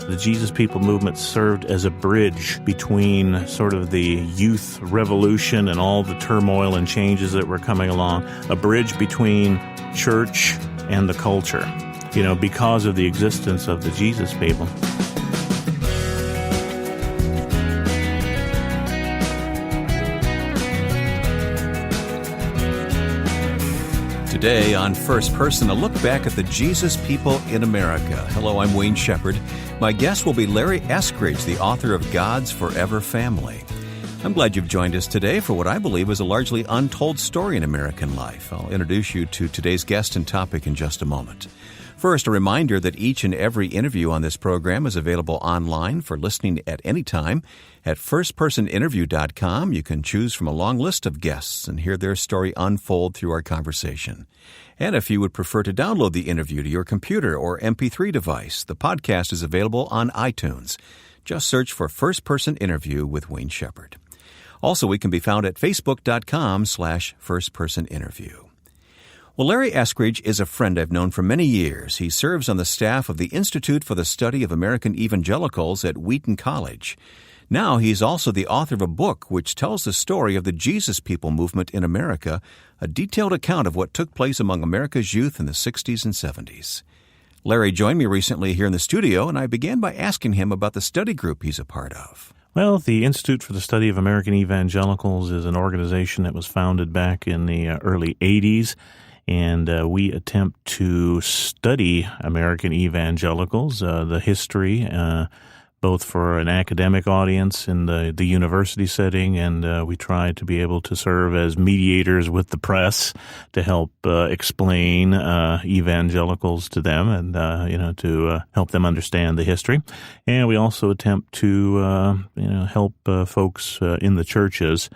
The Jesus People movement served as a bridge between sort of the youth revolution and all the turmoil and changes that were coming along, a bridge between church and the culture, because of the existence of the Jesus People. Today on First Person, a look back at the Jesus People in America. Hello, I'm Wayne Shepherd. My guest will be Larry Eskridge, the author of God's Forever Family. I'm glad you've joined us today for what I believe is a largely untold story in American life. I'll introduce you to today's guest and topic in just a moment. First, a reminder that each and every interview on this program is available online for listening at any time. At firstpersoninterview.com, you can choose from a long list of guests and hear their story unfold through our conversation. And if you would prefer to download the interview to your computer or MP3 device, the podcast is available on iTunes. Just search for First Person Interview with Wayne Shepherd. Also, we can be found at facebook.com/firstpersoninterview. Well, Larry Eskridge is a friend I've known for many years. He serves on the staff of the Institute for the Study of American Evangelicals at Wheaton College. Now he's also the author of a book which tells the story of the Jesus People movement in America, a detailed account of what took place among America's youth in the 60s and 70s. Larry joined me recently here in the studio, and I began by asking him about the study group he's a part of. Well, the Institute for the Study of American Evangelicals is an organization that was founded back in the early 80s. And we attempt to study American evangelicals, the history, both for an academic audience in the university setting, and we try to be able to serve as mediators with the press to help explain evangelicals to them and, to help them understand the history. And we also attempt to, help folks in the churches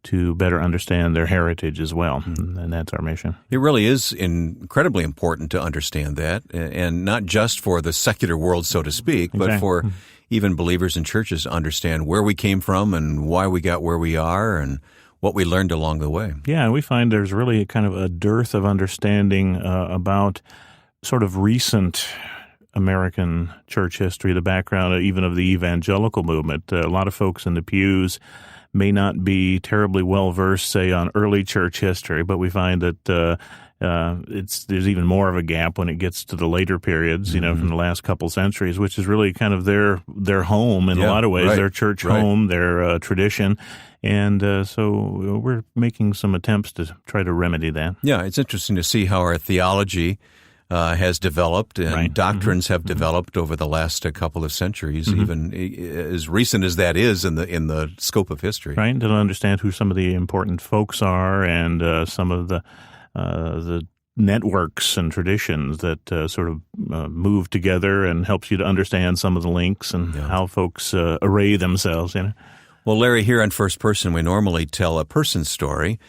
to better understand their heritage as well, and that's our mission. It really is incredibly important to understand that, and not just for the secular world, so to speak, but for even believers in churches to understand where we came from and why we got where we are and what we learned along the way. Yeah, and we find there's really kind of a dearth of understanding about sort of recent American church history, the background even of the evangelical movement. A lot of folks in the pews may not be terribly well-versed, say, on early church history, but we find that there's even more of a gap when it gets to the later periods, from the last couple centuries, which is really kind of their home in a lot of ways, their church home, their tradition. And so we're making some attempts to try to remedy that. Yeah, it's interesting to see how our theology has developed and doctrines have developed over the last couple of centuries, even as recent as that is in the scope of history. Right, to understand who some of the important folks are and some of the networks and traditions that sort of move together and helps you to understand some of the links and how folks array themselves. Well, Larry, here on First Person, we normally tell a person's story.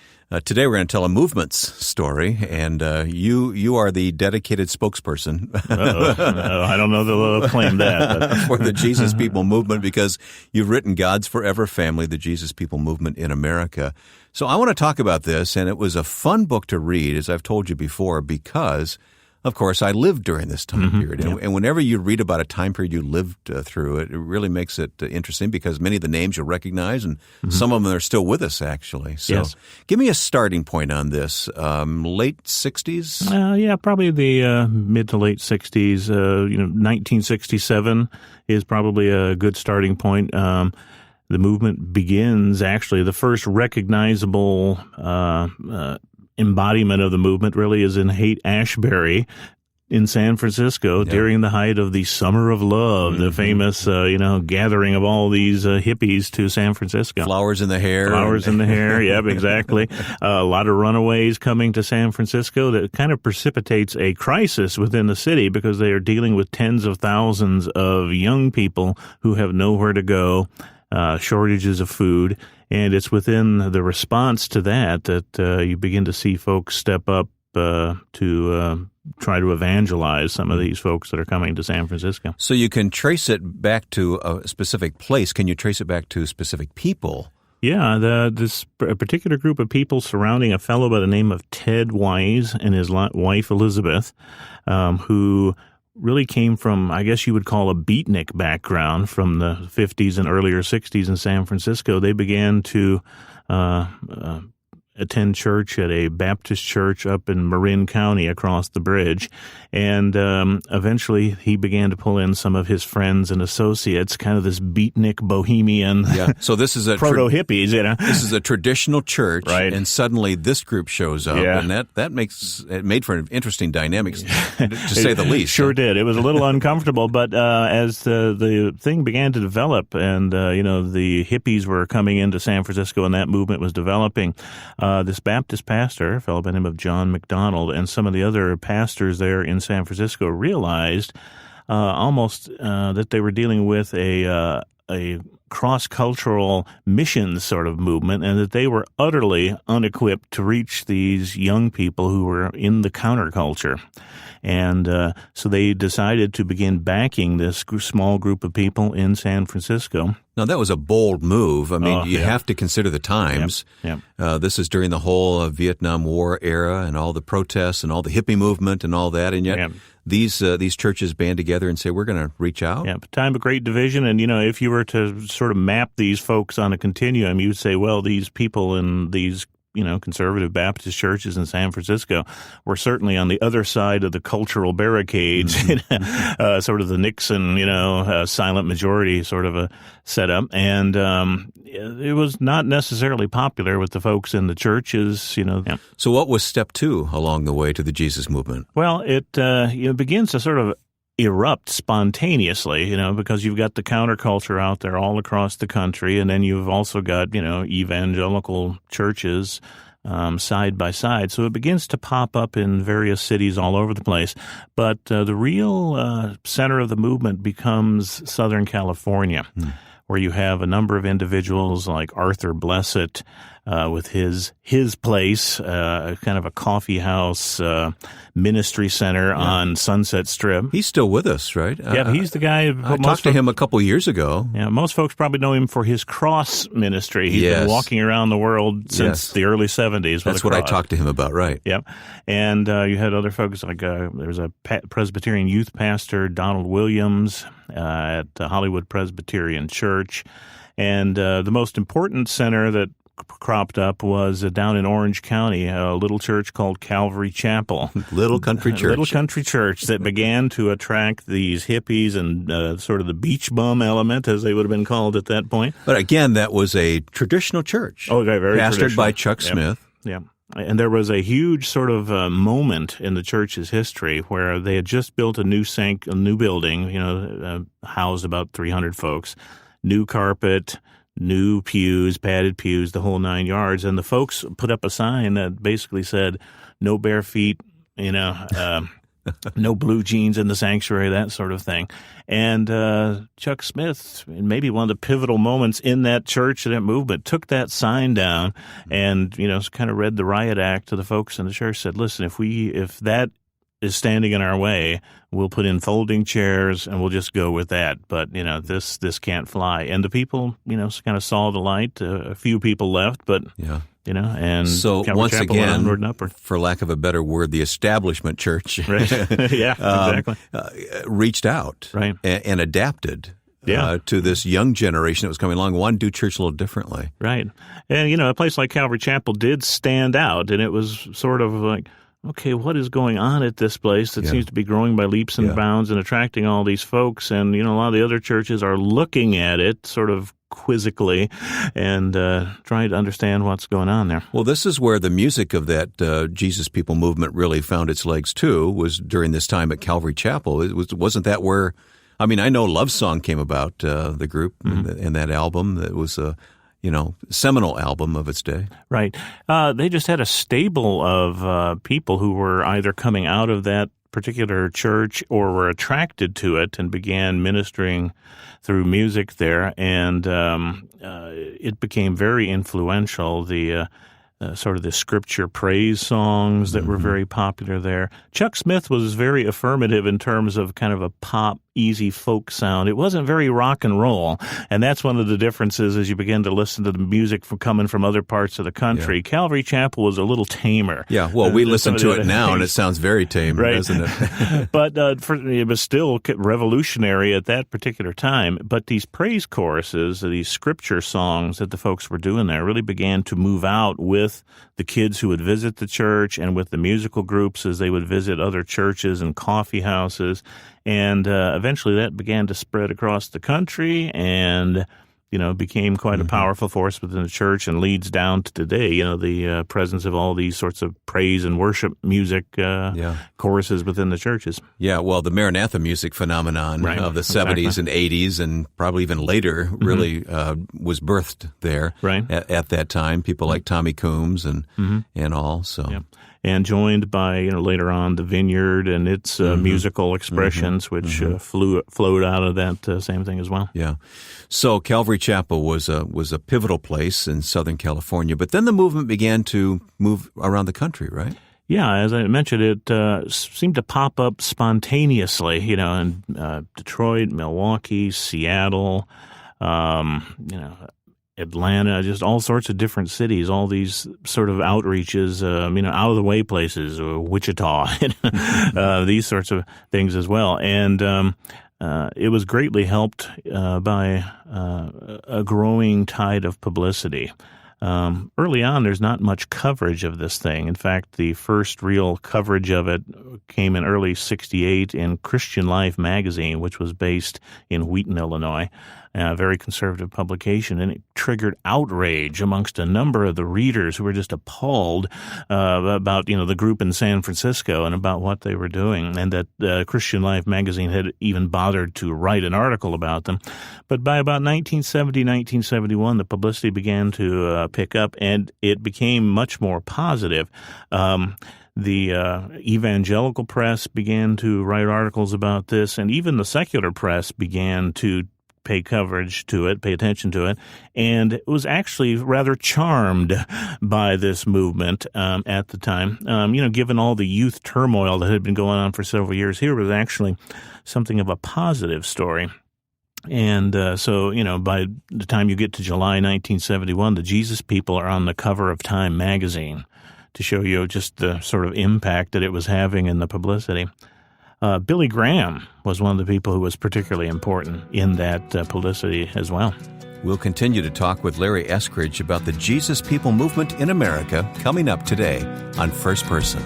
Today we're going to tell a movement's story, and you are the dedicated spokesperson. I don't know that they'll claim that. But. For the Jesus People movement, because you've written God's Forever Family, the Jesus People movement in America. So I want to talk about this, and it was a fun book to read, as I've told you before, because of course, I lived during this time period. And whenever you read about a time period you lived through, it really makes it interesting because many of the names you'll recognize, and some of them are still with us, actually. So give me a starting point on this. Late 60s? Yeah, probably the mid to late 60s. 1967 is probably a good starting point. The movement begins, actually, the first recognizable embodiment of the movement really is in Haight-Ashbury in San Francisco during the height of the Summer of Love, the famous, gathering of all these hippies to San Francisco. Flowers in the hair. Flowers in the hair, yep, exactly. A lot of runaways coming to San Francisco that kind of precipitates a crisis within the city because they are dealing with tens of thousands of young people who have nowhere to go, shortages of food. And it's within the response to that you begin to see folks step up to try to evangelize some of these folks that are coming to San Francisco. So you can trace it back to a specific place. Can you trace it back to specific people? Yeah, this particular group of people surrounding a fellow by the name of Ted Wise and his wife Elizabeth, who really came from, I guess you would call, a beatnik background from the 50s and earlier 60s in San Francisco. They began to attend church at a Baptist church up in Marin County across the bridge. And eventually he began to pull in some of his friends and associates, kind of this beatnik bohemian So this is a proto-hippies, This is a traditional church, right. And suddenly this group shows up, and that makes it made for an interesting dynamics, to say the least. Sure did. It was a little uncomfortable, but as the thing began to develop and, the hippies were coming into San Francisco and that movement was developing, this Baptist pastor, a fellow by the name of John McDonald, and some of the other pastors there in San Francisco realized almost that they were dealing with a cross-cultural missions sort of movement, and that they were utterly unequipped to reach these young people who were in the counterculture. And so they decided to begin backing this small group of people in San Francisco. Now, that was a bold move. I mean, you have to consider the times. Yep. This is during the whole Vietnam War era and all the protests and all the hippie movement and all that, and yet these churches band together and say, we're going to reach out. Yeah, time of great division, and, if you were to sort of map these folks on a continuum, you'd say, well, these people in these conservative Baptist churches in San Francisco were certainly on the other side of the cultural barricades, sort of the Nixon, silent majority sort of a setup. And it was not necessarily popular with the folks in the churches, So what was step 2 along the way to the Jesus movement? Well, it begins to sort of erupt spontaneously, because you've got the counterculture out there all across the country, and then you've also got, evangelical churches side by side. So it begins to pop up in various cities all over the place. But the real center of the movement becomes Southern California, where you have a number of individuals like Arthur Blessett with his place, kind of a coffee house ministry center on Sunset Strip. He's still with us, right? Yeah, he's the guy. I talked to him a couple years ago. Yeah, most folks probably know him for his cross ministry. He's been walking around the world since the early 70s. That's what I talked to him about, right? Yep. And you had other folks like there was a Presbyterian youth pastor, Donald Williams, at Hollywood Presbyterian Church. And the most important center that cropped up was down in Orange County, a little church called Calvary Chapel. Little country church. Little country church that began to attract these hippies and sort of the beach bum element, as they would have been called at that point. But again, that was a traditional church. Oh, okay, very pastored traditional. by Chuck Smith. Yeah. And there was a huge sort of moment in the church's history where they had just built a new building, housed about 300 folks, new carpet, new pews, padded pews, the whole 9 yards. And the folks put up a sign that basically said, no bare feet, no blue jeans in the sanctuary, that sort of thing. And Chuck Smith, in maybe one of the pivotal moments in that church and that movement, took that sign down and, kind of read the riot act to the folks in the church, said, listen, if that is standing in our way, we'll put in folding chairs and we'll just go with that. But, this can't fly. And the people, kind of saw the light. A few people left, but, and so Calvary once Chapel again, onward and upward. For lack of a better word, the establishment church Right. Yeah, exactly. Reached out and adapted to this young generation that was coming along, wanted to do church a little differently. Right. And, a place like Calvary Chapel did stand out, and it was sort of like, okay, what is going on at this place that seems to be growing by leaps and bounds and attracting all these folks? And, a lot of the other churches are looking at it sort of quizzically and trying to understand what's going on there. Well, this is where the music of that Jesus People movement really found its legs, too, was during this time at Calvary Chapel. Wasn't that where, I know Love Song came about, the group, and that album that was seminal album of its day. Right. They just had a stable of people who were either coming out of that particular church or were attracted to it and began ministering through music there. And it became very influential. The sort of the scripture praise songs that were very popular there. Chuck Smith was very affirmative in terms of kind of a pop easy folk sound. It wasn't very rock and roll, and that's one of the differences as you begin to listen to the music coming from other parts of the country. Yeah. Calvary Chapel was a little tamer. Yeah, well, we listen to it now, and it sounds very tame, right? Doesn't it? But it was still revolutionary at that particular time. But these praise choruses, these scripture songs that the folks were doing there really began to move out with the kids who would visit the church and with the musical groups as they would visit other churches and coffee houses. And eventually that began to spread across the country and, became quite a powerful force within the church and leads down to today, the presence of all these sorts of praise and worship music choruses within the churches. Yeah, well, the Maranatha music phenomenon of the 70s and 80s and probably even later really was birthed there at that time. People like Tommy Coombs and all. So. Yeah. And joined by, later on, the Vineyard and its musical expressions, which flowed out of that same thing as well. Yeah. So Calvary Chapel was a pivotal place in Southern California, but then the movement began to move around the country, right? Yeah, as I mentioned, it seemed to pop up spontaneously, in Detroit, Milwaukee, Seattle, Atlanta, just all sorts of different cities, all these sort of outreaches, out of the way places, or Wichita, these sorts of things as well. And it was greatly helped by a growing tide of publicity. Early on, there's not much coverage of this thing. In fact, the first real coverage of it came in early '68 in Christian Life magazine, which was based in Wheaton, Illinois, a very conservative publication, and it triggered outrage amongst a number of the readers who were just appalled about, the group in San Francisco and about what they were doing, and that Christian Life magazine had even bothered to write an article about them. But by about 1970, 1971, the publicity began to pick up, and it became much more positive. The evangelical press began to write articles about this, and even the secular press began to pay coverage to it, pay attention to it, and was actually rather charmed by this movement at the time. Given all the youth turmoil that had been going on for several years, here was actually something of a positive story. And so, by the time you get to July 1971, the Jesus People are on the cover of Time magazine to show you just the sort of impact that it was having in the publicity. Billy Graham was one of the people who was particularly important in that publicity as well. We'll continue to talk with Larry Eskridge about the Jesus People movement in America coming up today on First Person.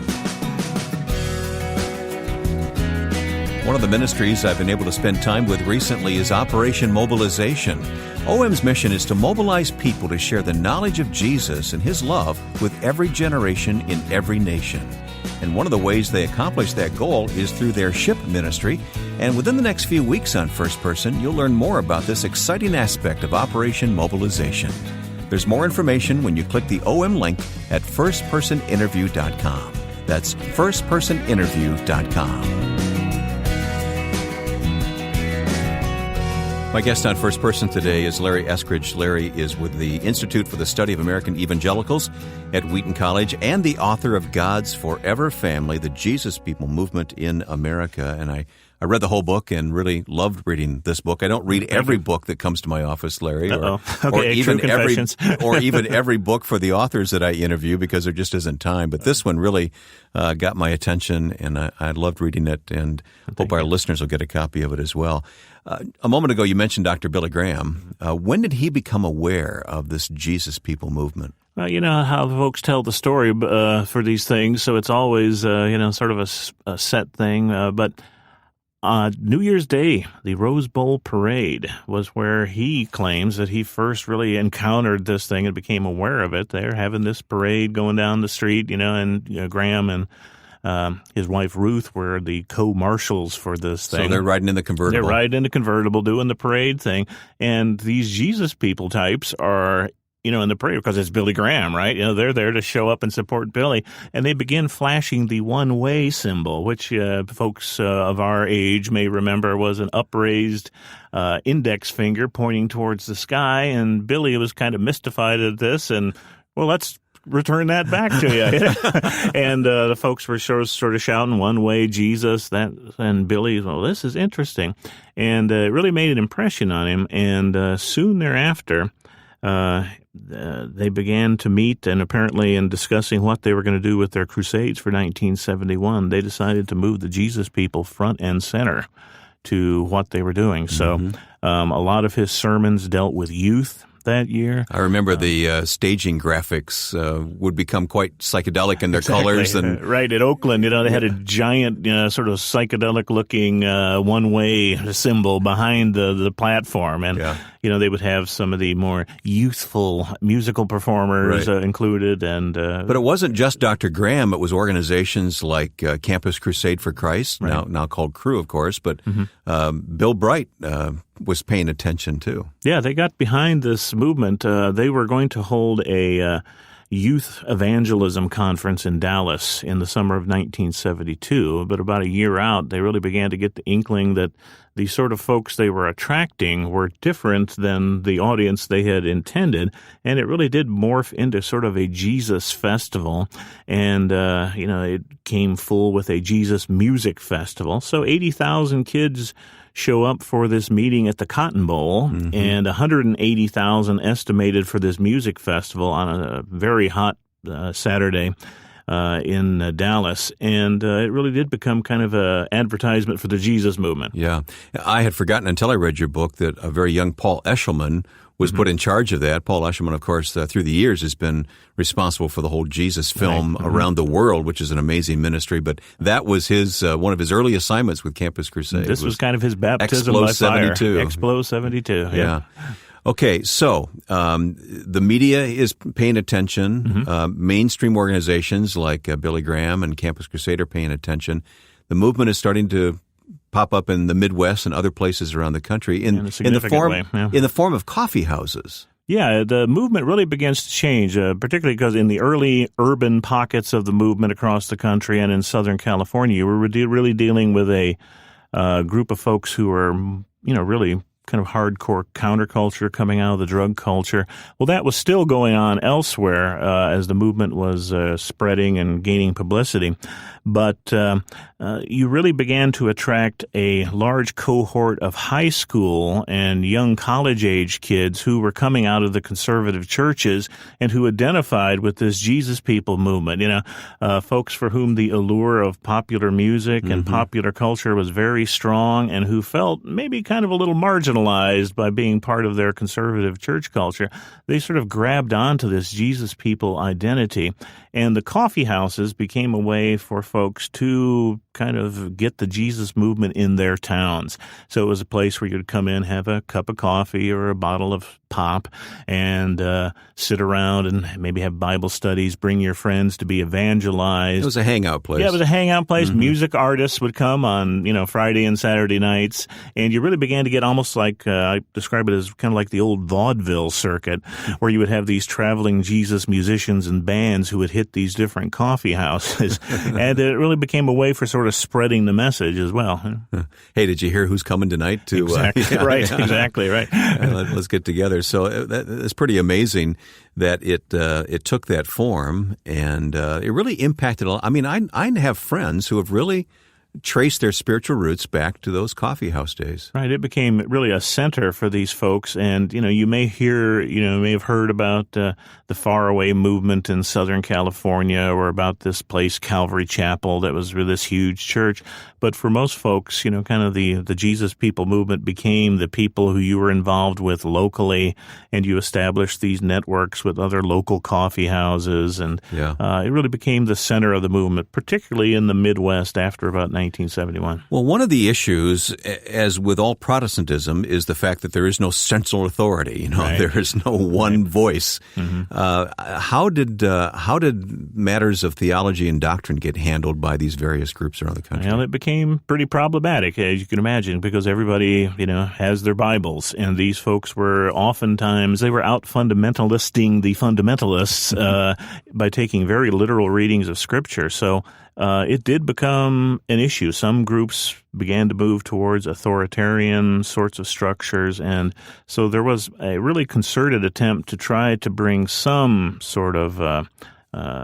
One of the ministries I've been able to spend time with recently is Operation Mobilization. OM's mission is to mobilize people to share the knowledge of Jesus and His love with every generation in every nation. And one of the ways they accomplish that goal is through their SHIP ministry. And within the next few weeks on First Person, you'll learn more about this exciting aspect of Operation Mobilization. There's more information when you click the OM link at firstpersoninterview.com. That's firstpersoninterview.com. My guest on First Person today is Larry Eskridge. Larry is with the Institute for the Study of American Evangelicals at Wheaton College and the author of God's Forever Family, the Jesus People Movement in America. And I read the whole book and really loved reading this book. I don't read every book that comes to my office, Larry, or even every book for the authors that I interview because there just isn't time. But this one really got my attention, and I loved reading it, and hope our listeners will get a copy of it as well. A moment ago, you mentioned Dr. Billy Graham. When did he become aware of this Jesus People movement? Well, you know how folks tell the story for these things, so it's always, sort of a set thing. But New Year's Day, the Rose Bowl Parade, was where he claims that he first really encountered this thing and became aware of it. They're having this parade going down the street, and Graham and his wife Ruth were the co-marshals for this thing. So they're riding in the convertible. They're riding in the convertible, doing the parade thing. And these Jesus People types are, in the parade because it's Billy Graham, right? They're there to show up and support Billy. And they begin flashing the one-way symbol, which folks of our age may remember was an upraised index finger pointing towards the sky. And Billy was kind of mystified at this and, well, let's return that back to you. And the folks were sort of shouting one way, Jesus, that, and Billy, well, this is interesting. And it really made an impression on him. And soon thereafter, they began to meet, and apparently in discussing what they were going to do with their crusades for 1971, they decided to move the Jesus People front and center to what they were doing. So a lot of his sermons dealt with youth that year. I remember the staging graphics would become quite psychedelic in their colors. And right, at Oakland, they had a giant sort of psychedelic-looking one-way symbol behind the platform. And, they would have some of the more youthful musical performers included. And But it wasn't just Dr. Graham. It was organizations like Campus Crusade for Christ, now called Cru, of course. But Bill Bright was paying attention, too. Yeah, they got behind this movement. They were going to hold a youth evangelism conference in Dallas in the summer of 1972. But about a year out, they really began to get the inkling that the sort of folks they were attracting were different than the audience they had intended. And it really did morph into sort of a Jesus festival. And, it came full with a Jesus music festival. So 80,000 kids show up for this meeting at the Cotton Bowl, and 180,000 estimated for this music festival on a very hot Saturday in Dallas. And it really did become kind of an advertisement for the Jesus movement. Yeah. I had forgotten until I read your book that a very young Paul Eshelman was put in charge of that. Paul Eshelman, of course, through the years has been responsible for the whole Jesus film around the world, which is an amazing ministry. But that was his one of his early assignments with Campus Crusade. This was kind of his baptism by fire. Explo 72. Yeah. Okay, so the media is paying attention. Mainstream organizations like Billy Graham and Campus Crusade are paying attention. The movement is starting to pop up in the Midwest and other places around the country in the form of coffee houses. Yeah, the movement really begins to change, particularly because in the early urban pockets of the movement across the country and in Southern California, we were really dealing with a group of folks who were, really kind of hardcore counterculture coming out of the drug culture. Well, that was still going on elsewhere as the movement was spreading and gaining publicity. But you really began to attract a large cohort of high school and young college-age kids who were coming out of the conservative churches and who identified with this Jesus People movement. Folks for whom the allure of popular music and popular culture was very strong and who felt maybe kind of a little marginalized by being part of their conservative church culture. They sort of grabbed onto this Jesus People identity, and the coffee houses became a way for folks to kind of get the Jesus movement in their towns. So it was a place where you'd come in, have a cup of coffee or a bottle of pop, and sit around and maybe have Bible studies, bring your friends to be evangelized. It was a hangout place. Yeah, it was a hangout place. Music artists would come on, Friday and Saturday nights, and you really began to get almost like, I describe it as kind of like the old vaudeville circuit, where you would have these traveling Jesus musicians and bands who would hit these different coffee houses. And it really became a way for sort of spreading the message as well. Hey, did you hear who's coming tonight? Exactly right. Let's get together. So it's pretty amazing that it took that form, and it really impacted a lot. I mean, I have friends who have really traced their spiritual roots back to those coffee house days. Right. It became really a center for these folks. And, you may have heard about the faraway movement in Southern California or about this place, Calvary Chapel, that was this huge church. But for most folks, kind of the Jesus People movement became the people who you were involved with locally, and you established these networks with other local coffee houses. And it really became the center of the movement, particularly in the Midwest after about 1971. Well, one of the issues, as with all Protestantism, is the fact that there is no central authority. There is no one voice. How did matters of theology and doctrine get handled by these various groups around the country? Well, it became pretty problematic, as you can imagine, because everybody, has their Bibles, and these folks were oftentimes, they were out fundamentalisting the fundamentalists by taking very literal readings of Scripture. So it did become an issue. Some groups began to move towards authoritarian sorts of structures, and so there was a really concerted attempt to try to bring some sort of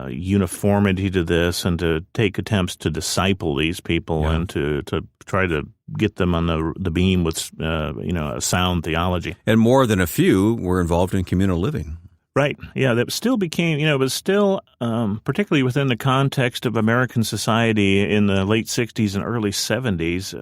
uniformity to this and to take attempts to disciple these people and to try to get them on the beam with a sound theology. And more than a few were involved in communal living. Right. Yeah, that still became, it was still, particularly within the context of American society in the late 60s and early 70s,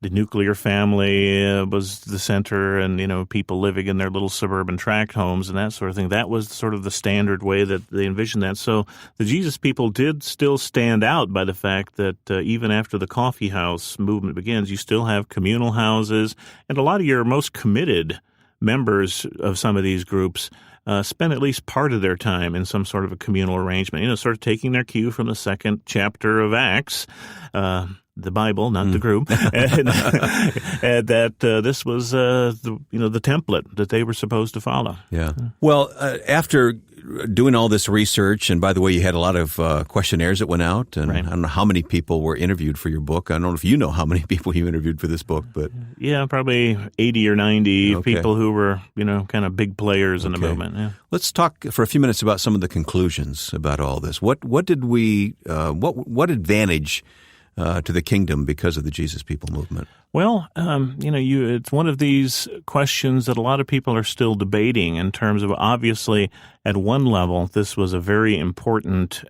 the nuclear family was the center and, people living in their little suburban tract homes and that sort of thing. That was sort of the standard way that they envisioned that. So the Jesus people did still stand out by the fact that even after the coffee house movement begins, you still have communal houses, and a lot of your most committed members of some of these groups spend at least part of their time in some sort of a communal arrangement, sort of taking their cue from the second chapter of Acts, the Bible, not the group, and that this was the template that they were supposed to follow. Yeah. Well, after doing all this research, and by the way, you had a lot of questionnaires that went out, and I don't know how many people were interviewed for your book. I don't know if you know how many people you interviewed for this book, but yeah, probably 80 or 90 people who were, kind of big players in the movement. Yeah. Let's talk for a few minutes about some of the conclusions about all this. What did we what advantage to the kingdom because of the Jesus People movement? Well, it's one of these questions that a lot of people are still debating in terms of, obviously, at one level, this was a very important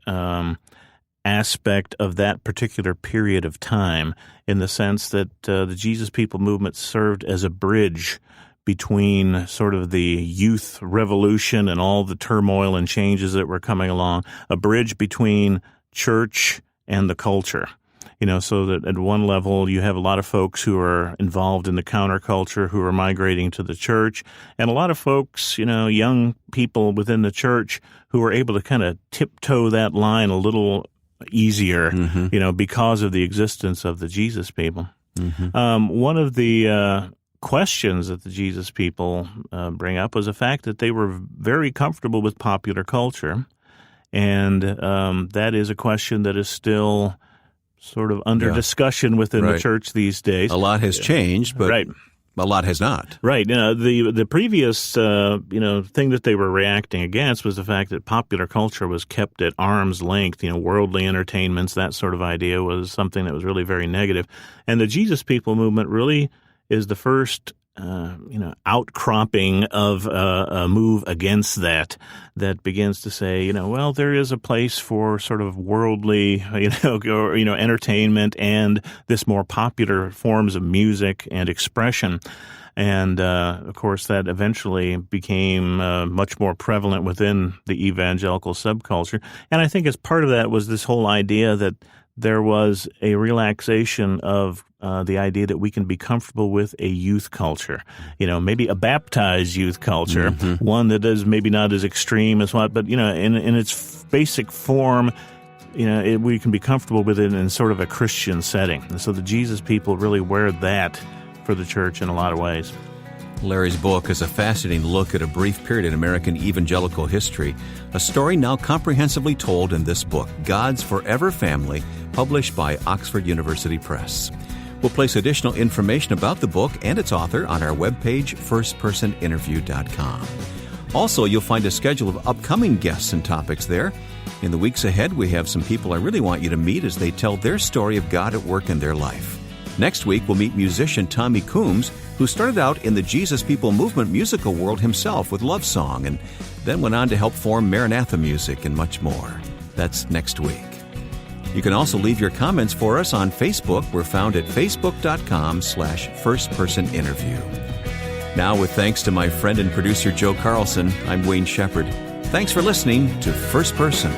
aspect of that particular period of time, in the sense that the Jesus People movement served as a bridge between sort of the youth revolution and all the turmoil and changes that were coming along, a bridge between church and the culture. So that at one level you have a lot of folks who are involved in the counterculture who are migrating to the church, and a lot of folks, young people within the church who are able to kind of tiptoe that line a little easier, because of the existence of the Jesus People. One of the questions that the Jesus People bring up was the fact that they were very comfortable with popular culture, and that is a question that is still sort of under discussion within the church these days. A lot has changed, but a lot has not. Right. The previous thing that they were reacting against was the fact that popular culture was kept at arm's length. Worldly entertainments, that sort of idea was something that was really very negative. And the Jesus People movement really is the first outcropping of a move against that begins to say, well, there is a place for sort of worldly, entertainment and this more popular forms of music and expression. And, of course, that eventually became much more prevalent within the evangelical subculture. And I think as part of that was this whole idea that there was a relaxation of the idea that we can be comfortable with a youth culture, maybe a baptized youth culture, one that is maybe not as extreme as what, but, in its basic form, we can be comfortable with it in sort of a Christian setting. And so the Jesus People really wear that for the church in a lot of ways. Larry's book is a fascinating look at a brief period in American evangelical history, a story now comprehensively told in this book, God's Forever Family, published by Oxford University Press. We'll place additional information about the book and its author on our webpage, firstpersoninterview.com. Also, you'll find a schedule of upcoming guests and topics there. In the weeks ahead, we have some people I really want you to meet as they tell their story of God at work in their life. Next week, we'll meet musician Tommy Coombs, who started out in the Jesus People movement musical world himself with Love Song, and then went on to help form Maranatha Music and much more. That's next week. You can also leave your comments for us on Facebook. We're found at facebook.com/firstpersoninterview. Now, with thanks to my friend and producer Joe Carlson, I'm Wayne Shepherd. Thanks for listening to First Person.